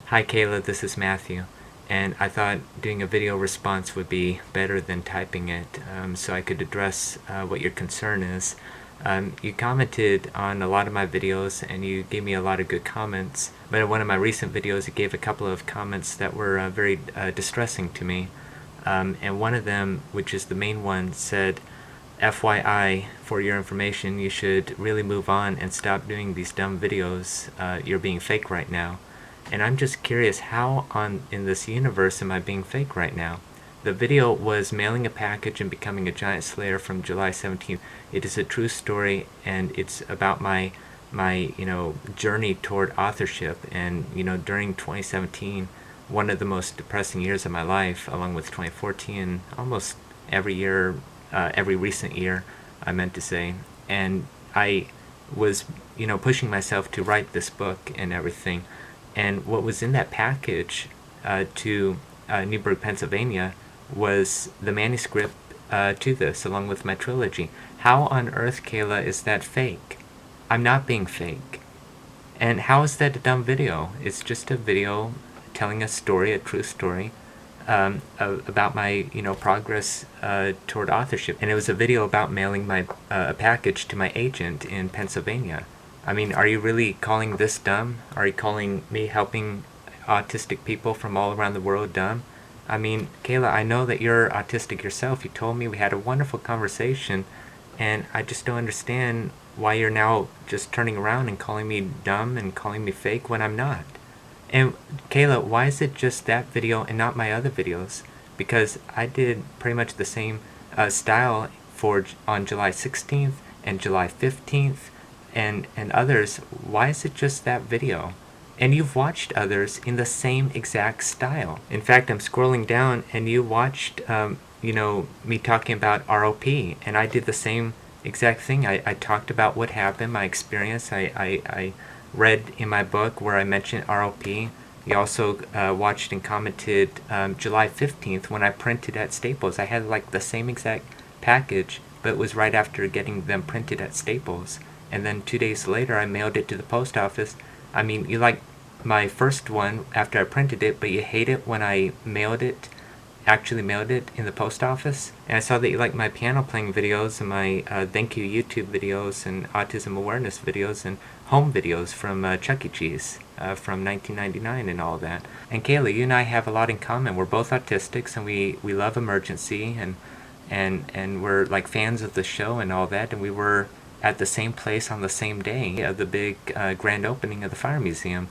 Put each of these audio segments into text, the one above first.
Hi Kayla, this is Matthew, and I thought doing a video response would be better than typing it, so I could address what your concern is. You commented on a lot of my videos and you gave me a lot of good comments, but in one of my recent videos you gave a couple of comments that were very distressing to me. And one of them, which is the main one, said, FYI, for your information, you should really move on and stop doing these dumb videos. You're being fake right now. And I'm just curious, how in this universe am I being fake right now? The video was mailing a package and becoming a giant slayer from July 17th. It is a true story, and it's about my journey toward authorship. And during 2017, one of the most depressing years of my life, along with 2014, almost every year, every recent year, I meant to say. And I was pushing myself to write this book and everything. And what was in that package to Newburgh, Pennsylvania, was the manuscript to this, along with my trilogy. How on earth, Kayla, is that fake? I'm not being fake. And how is that a dumb video? It's just a video telling a story, a true story, about my progress toward authorship. And it was a video about mailing my a package to my agent in Pennsylvania. I mean, are you really calling this dumb? Are you calling me helping autistic people from all around the world dumb? I mean, Kayla, I know that you're autistic yourself. You told me, we had a wonderful conversation, and I just don't understand why you're now just turning around and calling me dumb and calling me fake when I'm not. And Kayla, why is it just that video and not my other videos? Because I did pretty much the same style on July 16th and July 15th and others. Why is it just that video? And you've watched others in the same exact style. In fact, I'm scrolling down and you watched me talking about ROP, and I did the same exact thing. I talked about what happened, my experience. I read in my book where I mentioned ROP. You also watched and commented July 15th when I printed at Staples. I had like the same exact package, but it was right after getting them printed at Staples. And then 2 days later I mailed it to the post office. I mean, you like my first one after I printed it, but you hate it when I actually mailed it in the post office. And I saw that you like my piano playing videos and my thank you YouTube videos and autism awareness videos and home videos from 𝐬𝐶 from 1999 and all that. And Kayla, you and I have a lot in common. We're both autistics, and we love Emergency, and we're like fans of the show and all that, and we were at the same place on the same day of the big grand opening of the Fire Museum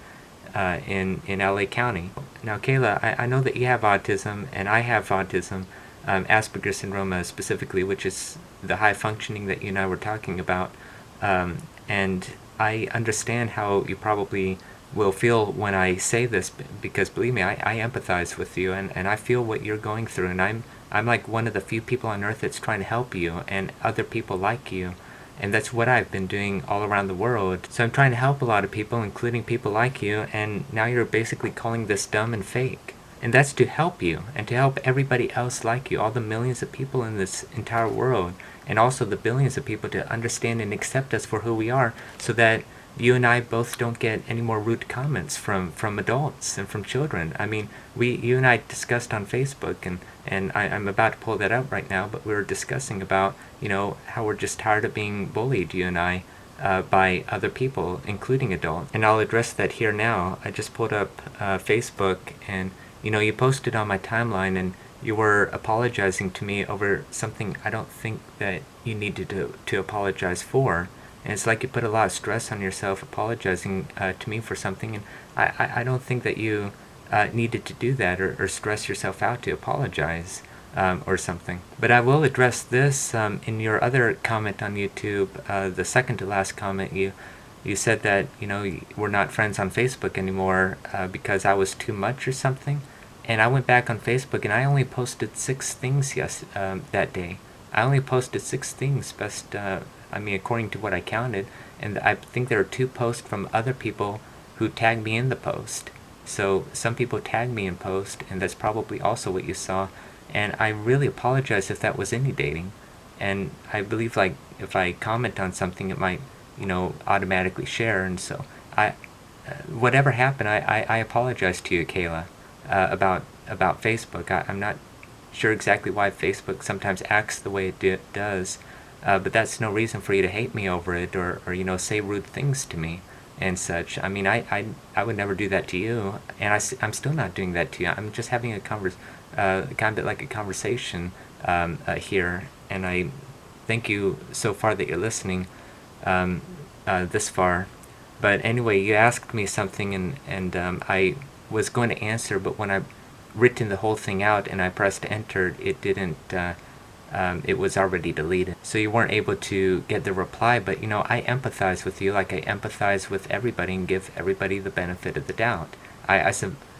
in LA County. Now Kayla, I know that you have autism and I have autism, Asperger's syndrome specifically, which is the high functioning that you and I were talking about, and I understand how you probably will feel when I say this, because believe me, I empathize with you, and I feel what you're going through, and I'm like one of the few people on earth that's trying to help you and other people like you. And that's what I've been doing all around the world. So I'm trying to help a lot of people, including people like you, and now you're basically calling this dumb and fake. And that's to help you, and to help everybody else like you, all the millions of people in this entire world, and also the billions of people to understand and accept us for who we are, so that you and I both don't get any more rude comments from adults and from children. I mean, you and I discussed on Facebook, and I'm about to pull that up right now, but we were discussing about, how we're just tired of being bullied, you and I, by other people, including adults. And I'll address that here now. I just pulled up Facebook, and, you posted on my timeline, and you were apologizing to me over something I don't think that you needed to apologize for. And it's like you put a lot of stress on yourself apologizing to me for something, and I don't think that you needed to do that or stress yourself out to apologize or something. But I will address this in your other comment on YouTube, the second to last comment. You said that we're not friends on Facebook anymore because I was too much or something. And I went back on Facebook and I only posted 6 things that day. I only posted 6 things, according to what I counted, and I think there are 2 posts from other people who tagged me in the post. So some people tagged me in post, and that's probably also what you saw. And I really apologize if that was inundating. And I believe, like, if I comment on something, it might, automatically share. And so whatever happened, I apologize to you, Kayla, about Facebook. I'm not sure exactly why Facebook sometimes acts the way it does, but that's no reason for you to hate me over it, or say rude things to me and such. I mean, I would never do that to you, and I'm still not doing that to you. I'm just having a kind of like a conversation here, and I thank you so far that you're listening this far. But anyway, you asked me something, and I was going to answer, but when I written the whole thing out and I pressed enter, it didn't. It was already deleted, so you weren't able to get the reply. But I empathize with you, like I empathize with everybody and give everybody the benefit of the doubt. I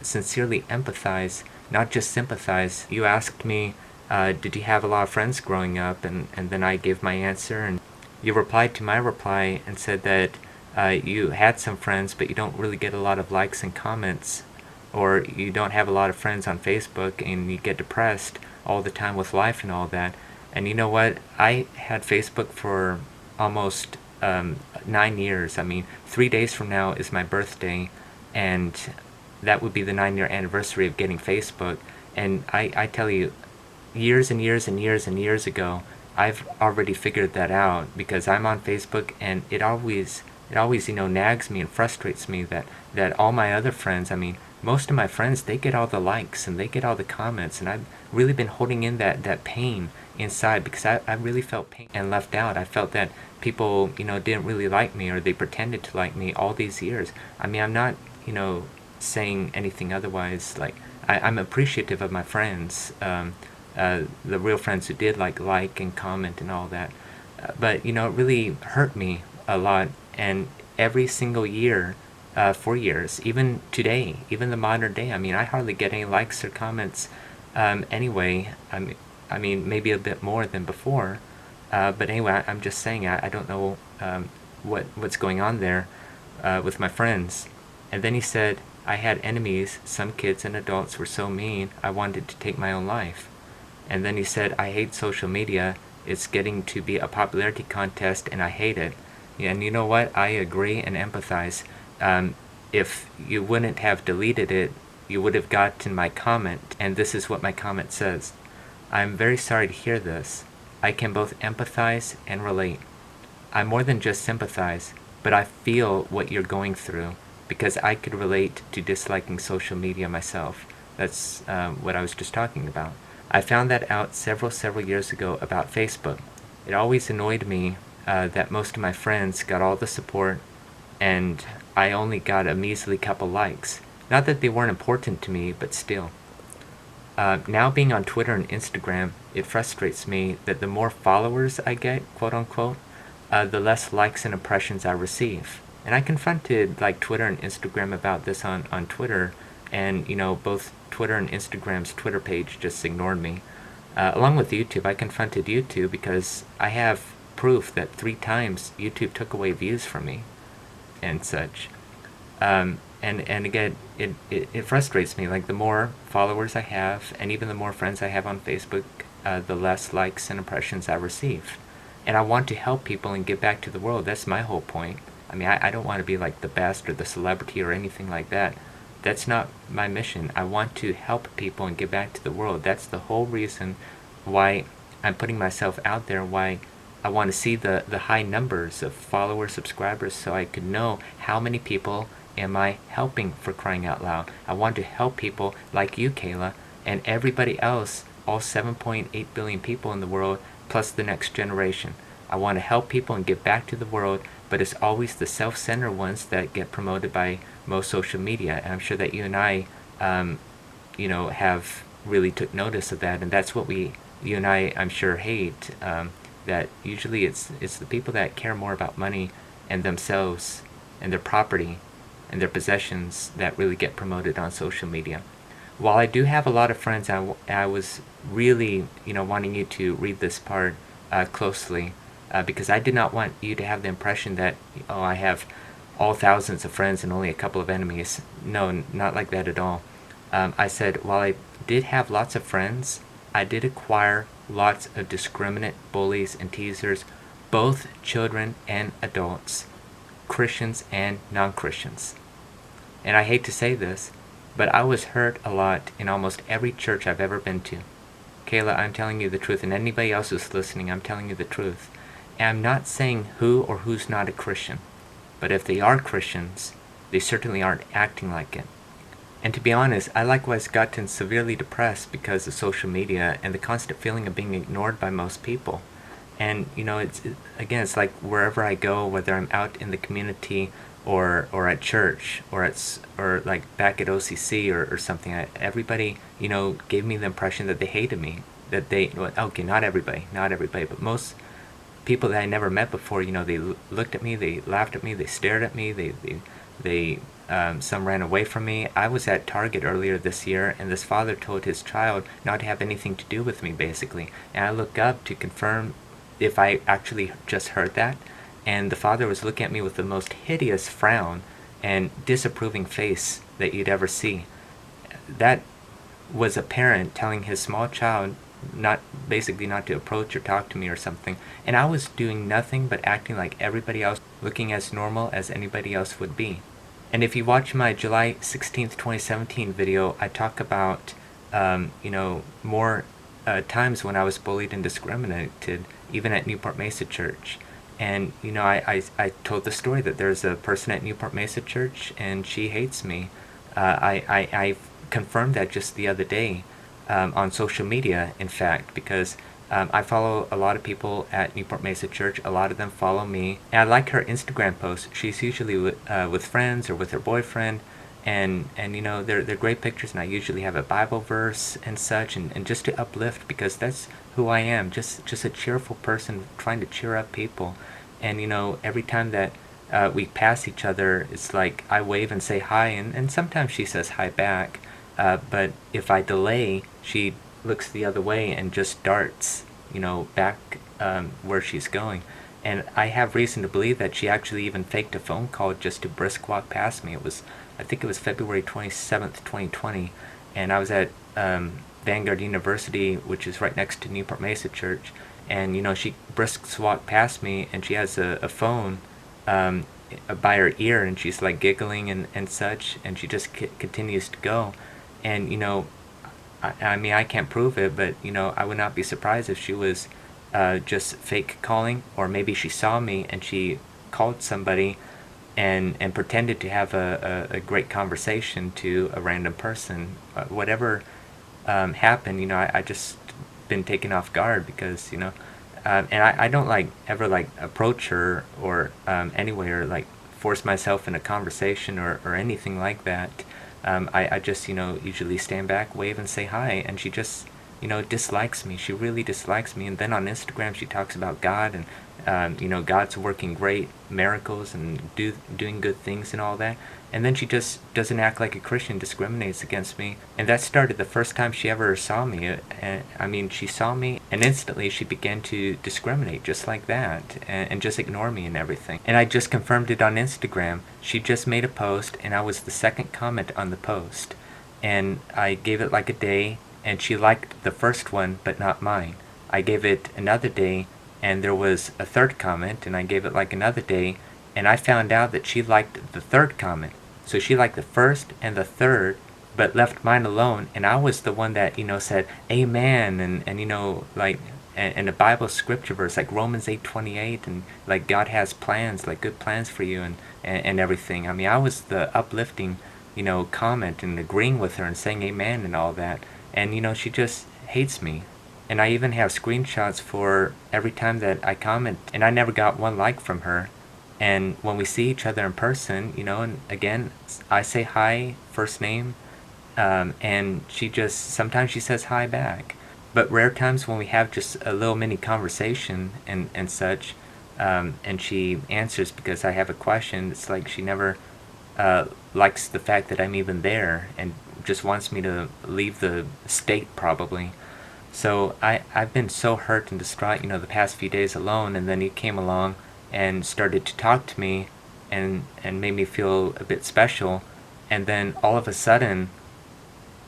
sincerely empathize, not just sympathize. You asked me, did you have a lot of friends growing up, and then I gave my answer, and you replied to my reply and said that you had some friends, but you don't really get a lot of likes and comments, or you don't have a lot of friends on Facebook, and you get depressed all the time with life and all that. And you know what? I had Facebook for almost 9 years. I mean, 3 days from now is my birthday, and that would be the 9-year anniversary of getting Facebook. And I tell you, years and years and years and years ago, I've already figured that out, because I'm on Facebook, and it always nags me and frustrates me that all my other friends, I mean, most of my friends, they get all the likes and they get all the comments, and I've really been holding in that pain inside, because I really felt pain and left out. I felt that people, didn't really like me, or they pretended to like me all these years. I mean, I'm not, saying anything otherwise. Like, I'm appreciative of my friends, the real friends who did like and comment and all that. But, it really hurt me a lot, and every single year, for years, even today, even the modern day, I mean, I hardly get any likes or comments anyway. I mean, maybe a bit more than before, but anyway, I'm just saying, I don't know what's going on there with my friends. And then he said, I had enemies. Some kids and adults were so mean, I wanted to take my own life. And then he said, I hate social media. It's getting to be a popularity contest, and I hate it. Yeah, and you know what? I agree and empathize. If you wouldn't have deleted it, you would have gotten my comment, and this is what my comment says. I'm very sorry to hear this. I can both empathize and relate. I more than just sympathize, but I feel what you're going through, because I could relate to disliking social media myself. That's what I was just talking about. I found that out several years ago about Facebook. It always annoyed me that most of my friends got all the support, and I only got a measly couple likes. Not that they weren't important to me, but still. Now being on Twitter and Instagram, it frustrates me that the more followers I get, quote unquote, the less likes and impressions I receive. And I confronted Twitter and Instagram about this on Twitter, and both Twitter and Instagram's Twitter page just ignored me. Along with YouTube, I confronted YouTube because I have proof that 3 times YouTube took away views from me and such. And again, it frustrates me. Like, the more followers I have, and even the more friends I have on Facebook, the less likes and impressions I receive. And I want to help people and give back to the world. That's my whole point. I mean, I don't want to be like the best or the celebrity or anything like that. That's not my mission. I want to help people and give back to the world. That's the whole reason why I'm putting myself out there, why I want to see the high numbers of followers, subscribers, so I could know how many people am I helping, for crying out loud. I want to help people like you, Kayla, and everybody else, all 7.8 billion people in the world, plus the next generation. I want to help people and give back to the world, but it's always the self-centered ones that get promoted by most social media. And I'm sure that you and I, have really took notice of that, and that's what you and I, I'm sure, hate. That usually it's the people that care more about money and themselves and their property and their possessions that really get promoted on social media. While I do have a lot of friends, I was really, wanting you to read this part closely, because I did not want you to have the impression that, I have all thousands of friends and only a couple of enemies. No, not like that at all. I said, while I did have lots of friends, I did acquire lots of discriminant bullies and teasers, both children and adults, Christians and non-Christians. And I hate to say this, but I was hurt a lot in almost every church I've ever been to. Kayla, I'm telling you the truth, and anybody else who's listening, I'm telling you the truth. And I'm not saying who or who's not a Christian, but if they are Christians, they certainly aren't acting like it. And to be honest, I likewise gotten severely depressed because of social media and the constant feeling of being ignored by most people. And it's like wherever I go, whether I'm out in the community or at church or like back at OCC or something, everybody gave me the impression that they hated me. That okay, not everybody, but most people that I never met before, they looked at me, they laughed at me, they stared at me, they some ran away from me. I was at Target earlier this year, and this father told his child not to have anything to do with me, basically. And I looked up to confirm if I actually just heard that, and the father was looking at me with the most hideous frown and disapproving face that you'd ever see. That was a parent telling his small child not to approach or talk to me or something, and I was doing nothing but acting like everybody else, looking as normal as anybody else would be. And if you watch my July 16th, 2017 video, I talk about more times when I was bullied and discriminated, even at Newport Mesa Church. And I told the story that there's a person at Newport Mesa Church and she hates me. I confirmed that just the other day on social media, in fact, because I follow a lot of people at Newport Mesa Church. A lot of them follow me, and I like her Instagram posts. She's usually with friends or with her boyfriend, and they're great pictures. And I usually have a Bible verse and such, and just to uplift, because that's who I am. Just a cheerful person trying to cheer up people. And every time that we pass each other, it's like I wave and say hi, and sometimes she says hi back. But if I delay, she looks the other way and just darts, back where she's going. And I have reason to believe that she actually even faked a phone call just to brisk walk past me. I think it was February 27th, 2020, and I was at Vanguard University, which is right next to Newport Mesa Church, and she brisks walk past me, and she has a phone by her ear, and she's like giggling and such, and she just continues to go. And I mean, I can't prove it, but I would not be surprised if she was just fake calling, or maybe she saw me and she called somebody and pretended to have a great conversation to a random person. Whatever happened, I just been taken off guard because and I don't ever approach her or anyway, or force myself in a conversation or anything like that. I just usually stand back, wave, and say hi, and she just dislikes me. She really dislikes me. And then on Instagram she talks about God, and God's working great miracles and doing good things and all that. And then she just doesn't act like a Christian, discriminates against me. And that started the first time she ever saw me. I mean, she saw me and instantly she began to discriminate just like that, and just ignore me and everything. And I just confirmed it on Instagram. She just made a post and I was the second comment on the post. And I gave it a day, and she liked the first one but not mine. I gave it another day and there was a third comment, and I gave it another day, and I found out that she liked the third comment. So she liked the first and the third, but left mine alone, and I was the one that said amen, and and a Bible scripture verse like Romans 8:28, and God has plans, good plans for you, and everything. I mean, I was the uplifting comment and agreeing with her and saying amen and all that, and she just hates me. And I even have screenshots for every time that I comment, and I never got one like from her. And when we see each other in person, and again, I say hi, first name, and sometimes she says hi back. But rare times when we have just a little mini conversation and such, and she answers because I have a question, it's like she never likes the fact that I'm even there and just wants me to leave the state probably. So I've been so hurt and distraught, the past few days alone, and then he came along and started to talk to me and made me feel a bit special, and then all of a sudden,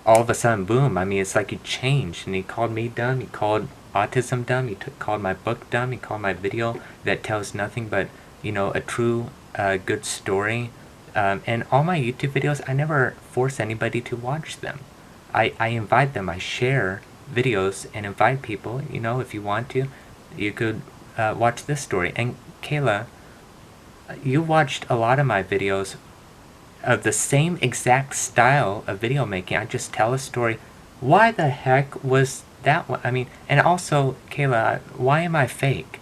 boom, I mean, it's like he changed, and he called me dumb, he called autism dumb, he called my book dumb, he called my video that tells nothing but, a true good story And all my YouTube videos, I never force anybody to watch them. I invite them. I share videos and invite people, if you want to, you could watch this story. And Kayla, you watched a lot of my videos of the same exact style of video making. I just tell a story. Why the heck was that one? I mean, and also, Kayla, why am I fake?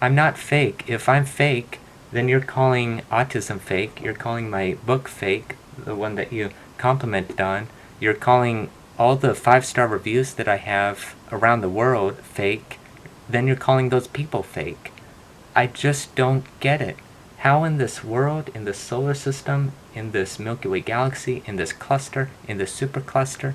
I'm not fake. If I'm fake, then you're calling autism fake. You're calling my book fake, the one that you complimented on. You're calling all the 5-star reviews that I have around the world fake. Then you're calling those people fake. I just don't get it. How in this world, in this solar system, in this Milky Way galaxy, in this cluster, in this supercluster,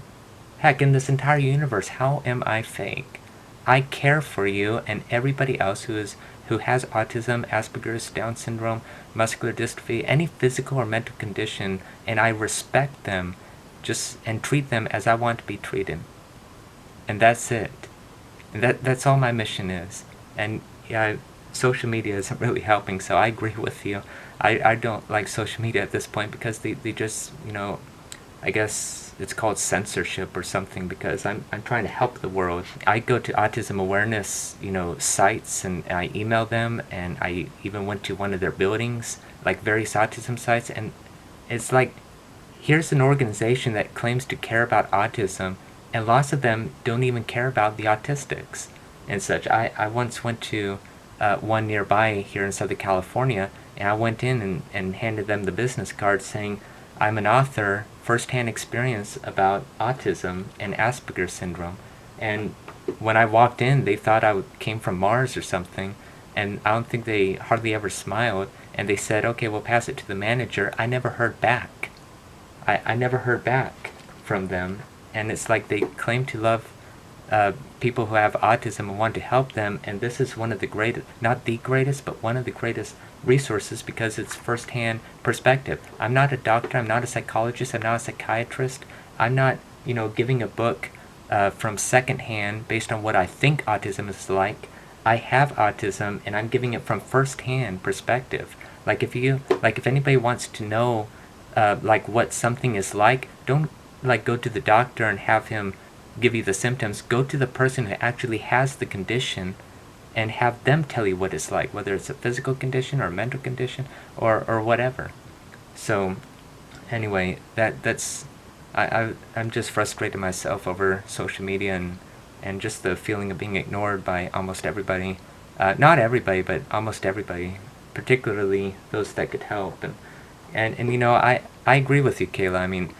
heck, in this entire universe, how am I fake? I care for you and everybody else who has autism, Asperger's, Down syndrome, muscular dystrophy, any physical or mental condition, and I respect them and treat them as I want to be treated. And that's it. And that's all my mission is. And yeah, social media isn't really helping, so I agree with you. I don't like social media at this point because they just, I guess it's called censorship or something, because I'm trying to help the world. I go to autism awareness, sites, and I email them, and I even went to one of their buildings, like various autism sites, and it's like, here's an organization that claims to care about autism, and lots of them don't even care about the autistics and such. I once went to one nearby here in Southern California, and I went in and handed them the business card saying, I'm an author, first-hand experience about autism and Asperger's syndrome. And when I walked in, they thought I came from Mars or something, and I don't think they hardly ever smiled, and they said, okay, we'll pass it to the manager. I never heard back. I never heard back from them, and it's like they claim to love people who have autism and want to help them, and this is one of the greatest, not the greatest, but one of the greatest resources because it's first-hand perspective. I'm not a doctor, I'm not a psychologist, I'm not a psychiatrist. I'm not, giving a book from second-hand based on what I think autism is like. I have autism, and I'm giving it from first-hand perspective. Like if anybody wants to know what something is like, don't go to the doctor and have him give you the symptoms. Go to the person who actually has the condition and have them tell you what it's like, whether it's a physical condition or a mental condition or whatever. So anyway, I'm just frustrated myself over social media and just the feeling of being ignored by almost everybody. Not everybody, but almost everybody, particularly those that could help. And I agree with you, Kayla. I mean,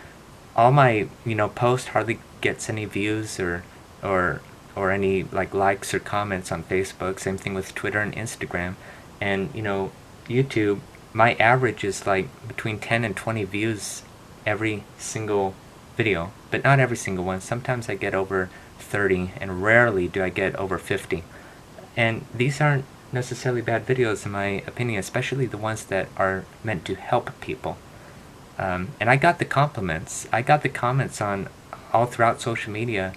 all my post hardly gets any views or any likes or comments on Facebook. Same thing with Twitter and Instagram. And YouTube, my average is between 10 and 20 views every single video, but not every single one. Sometimes I get over 30, and rarely do I get over 50. And these aren't necessarily bad videos in my opinion, especially the ones that are meant to help people. And I got the compliments. I got the comments on all throughout social media,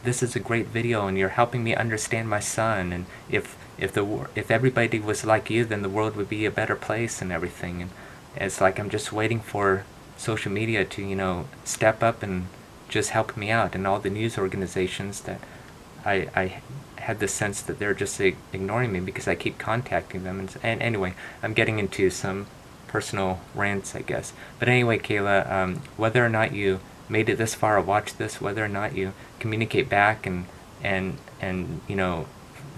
this is a great video and you're helping me understand my son, and if everybody was like you, then the world would be a better place and everything. And it's like I'm just waiting for social media to step up and just help me out, and all the news organizations that I had the sense that they're just ignoring me because I keep contacting them. And anyway, I'm getting into some personal rants, I guess. But anyway, Kayla, whether or not you made it this far or watched this, whether or not you communicate back and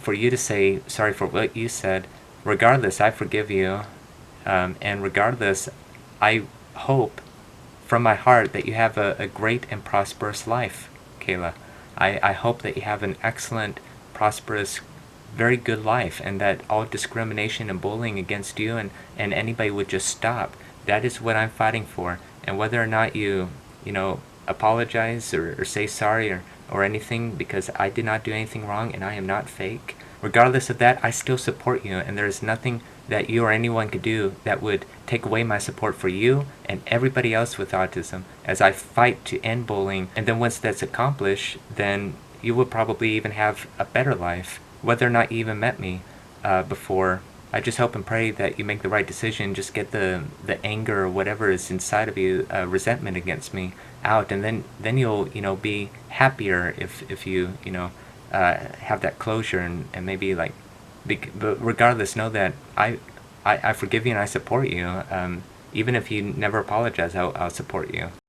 for you to say sorry for what you said, regardless, I forgive you, and regardless, I hope from my heart that you have a great and prosperous life, Kayla. I hope that you have an excellent, prosperous, very good life, and that all discrimination and bullying against you and anybody would just stop. That is what I'm fighting for. And whether or not you apologize or say sorry or anything, because I did not do anything wrong and I am not fake, regardless of that, I still support you, and there is nothing that you or anyone could do that would take away my support for you and everybody else with autism as I fight to end bullying. And then once that's accomplished, then you will probably even have a better life, whether or not you even met me before I just hope and pray that you make the right decision. Just get the anger or whatever is inside of you, resentment against me, out, and then you'll be happier if you have that closure, and maybe like, but regardless, know that I forgive you and I support you. Even if you never apologize, I'll support you.